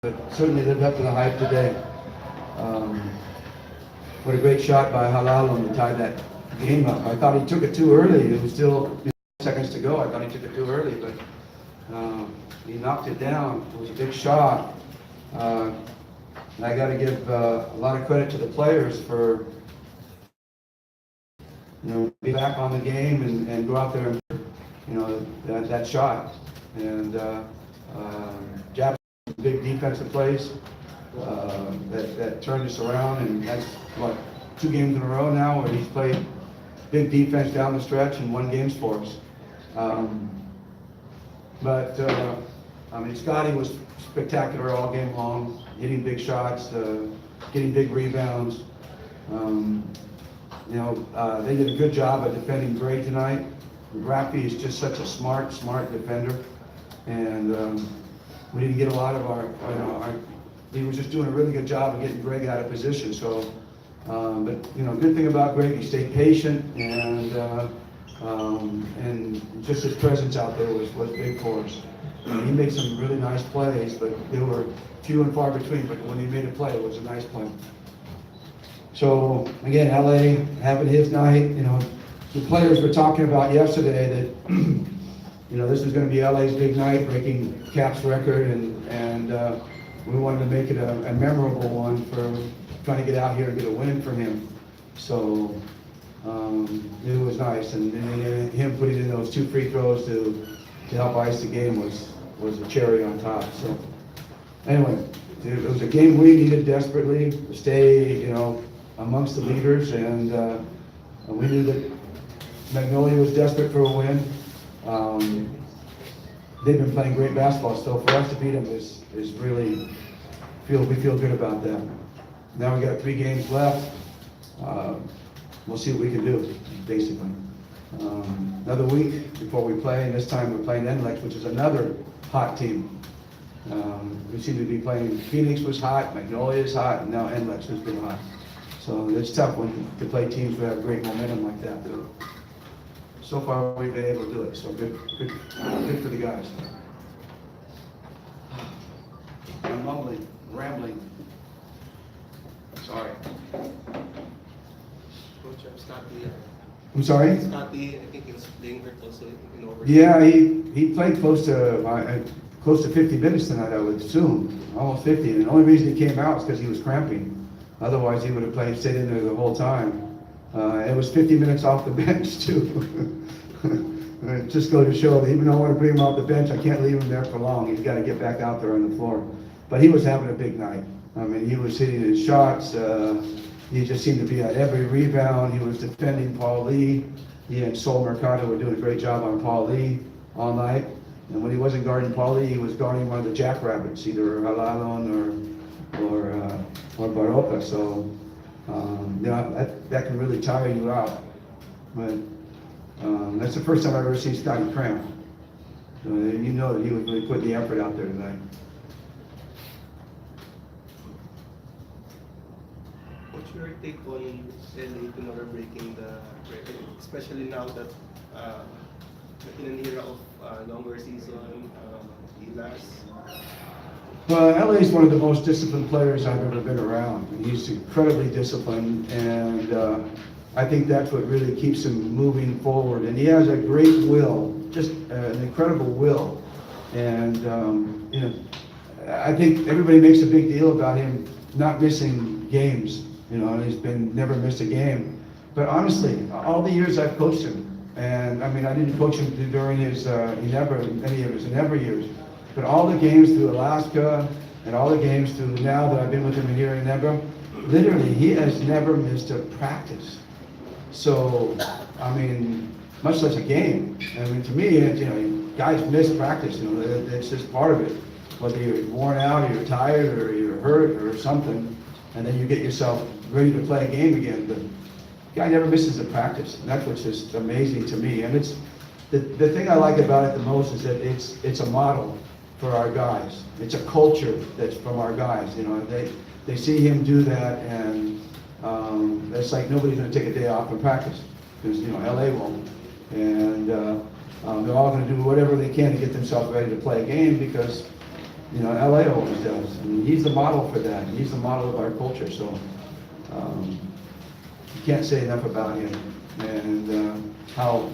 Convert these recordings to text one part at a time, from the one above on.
But certainly lived up to the hype today. Um, what a great shot by Halal to tie that game up. I thought he took it too early. It was still seconds to go. I thought he took it too early, but he knocked it down. It was a big shot. And I got to give a lot of credit to the players for be back on the game and go out there and that shot. And Japan's big defensive plays that turned us around, and that's what 2 games in a row now where he's played big defense down the stretch and won games for us. Scotty was spectacular all game long, hitting big shots, getting big rebounds. They did a good job of defending Gray tonight. Rafi is just such a smart defender, and we didn't get a lot of he was just doing a really good job of getting Greg out of position. So, good thing about Greg, he stayed patient, and just his presence out there was big for us. He made some really nice plays, but they were few and far between. But when he made a play, it was a nice play. So again, LA having his night. The players were talking about yesterday that this is going to be LA's big night, breaking Cap's record, and we wanted to make it a memorable one for trying to get out here and get a win for him. So it was nice, and him putting in those 2 free throws to help ice the game was a cherry on top. So anyway, it was a game we needed desperately to stay, amongst the leaders, and we knew that Magnolia was desperate for a win. They've been playing great basketball, so for us to beat them is really we feel good about that. Now we got 3 games left. We'll see what we can do, basically. Another week before we play, and this time we're playing NLEX, which is another hot team. We seem to be playing. Phoenix was hot, Magnolia is hot, and now NLEX has been hot. So it's tough to play teams who have great momentum like that. So far we've been able to do it, so good for the guys. I'm mumbling, rambling. Sorry. Coach, Scotty. I'm sorry? Scotty, I think he was playing hurt also in overtime. Yeah, he played close to 50 minutes tonight, I would assume, almost 50. And the only reason he came out is because he was cramping. Otherwise, he would have stayed in there the whole time. It was 50 minutes off the bench too. Just go to show that even though I want to bring him off the bench, I can't leave him there for long. He's got to get back out there on the floor. But he was having a big night. I mean, he was hitting his shots. He just seemed to be at every rebound. He was defending Paul Lee. He and Sol Mercado were doing a great job on Paul Lee all night. And when he wasn't guarding Paul Lee, he was guarding one of the Jackrabbits, either Halalon or Baroka. So that can really tire you out. But that's the first time I've ever seen Scotty cramp. So you know that he was really putting the effort out there tonight. What's your take on LA tomorrow breaking the record, especially now that in an era of longer season, last? Well, LA is one of the most disciplined players I've ever been around. He's incredibly disciplined, and I think that's what really keeps him moving forward. And he has a great will, just an incredible will. And I think everybody makes a big deal about him not missing games. He's never missed a game. But honestly, all the years I've coached him, and I mean, I didn't coach him during his any of his Endeavor years, but all the games through Alaska and all the games through now that I've been with him here in Endeavor, literally he has never missed a practice. So, I mean, much less a game. I mean, to me, guys miss practice. It's just part of it. Whether you're worn out, or you're tired, or you're hurt, or something, and then you get yourself ready to play a game again. But the guy never misses a practice. And that's what's just amazing to me. And it's the thing I like about it the most is that it's a model for our guys. It's a culture that's from our guys. They see him do that, and it's like nobody's going to take a day off from practice because LA won't, and they're all going to do whatever they can to get themselves ready to play a game because You know, LA always does. And he's the model for that. He's the model of our culture. So you can't say enough about him and how.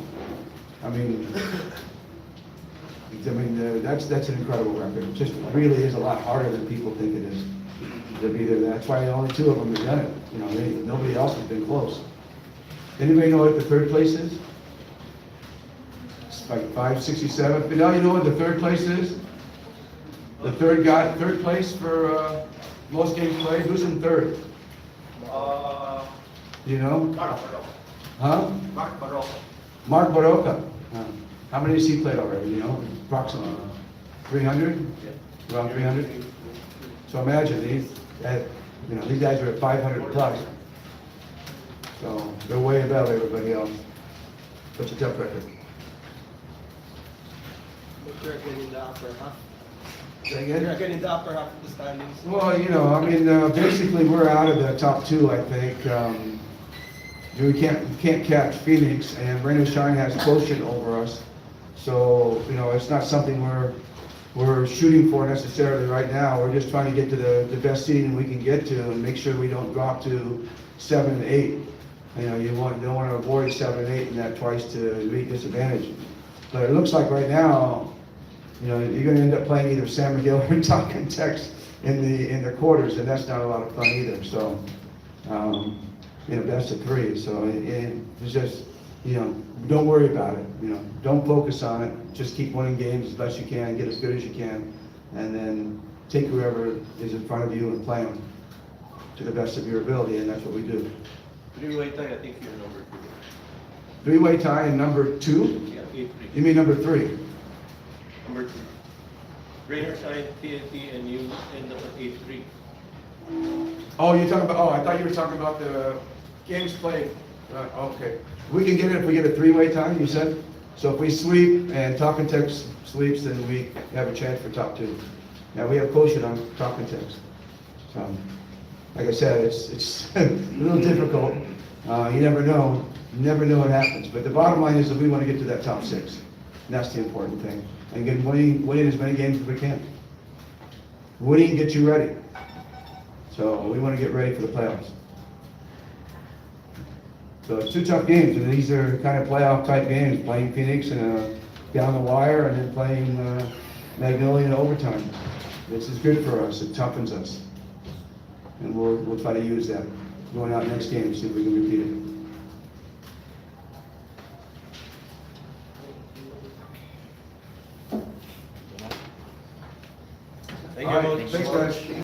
That's an incredible record. It just really is a lot harder than people think it is to be there. That's why only 2 of them have done it. You know, nobody else has been close. Anybody know what the third place is? It's like 567. But now you know what the third place is? The third place for most games played. Who's in third? Do you know? Mark Barroca. Huh? Mark Barroca. Mark Barroca. How many has he played already? You know, approximately 300. Around 300. So imagine these guys are at 500 plus. So they're way above everybody else. Such a tough record. But you're again in the upper half. Say You're again? again in the upper half of the standings. Well, you know, basically we're out of the top 2, I think. We can't catch Phoenix, and Rain or Shine has quotient over us. So, you know, it's not something we're shooting for necessarily right now. We're just trying to get to the best seeding we can get to and make sure we don't drop to 7 and 8. You know, you don't want to avoid 7 and 8 and that twice to meet disadvantage. But it looks like right now, you know, you're going to end up playing either San Miguel or Talking Tex in the quarters, and that's not a lot of fun either. So, you know, best of 3. So it's just, you know, don't worry about it. You know, don't focus on it. Just keep winning games as best you can, get as good as you can, and then take whoever is in front of you and play them to the best of your ability, and that's what we do. 3-way tie, I think you're number 2. 3-way tie and number 2? Yeah, 8-3. You mean number 3? Number 2. Rain or Shine, TNT, and you end up at 8-3. Oh, you're talking about, I thought you were talking about the games played. Okay. We can get it if we get a 3-way tie, you said? So if we sweep and Talking Tex sweeps, then we have a chance for top 2. Now, we have quotient on Talking Tex. So, like I said, it's a little difficult. You never know. You never know what happens. But the bottom line is that we want to get to that top 6. And that's the important thing. And again, winning as many games as we can. Winning gets you ready. So we want to get ready for the playoffs. So it's 2 tough games, and these are kind of playoff type games, playing Phoenix and down the wire, and then playing Magnolia in overtime. This is good for us. It toughens us, and we'll try to use that going out next game, see if we can repeat it. Thank you, All right, Coach. thanks, guys.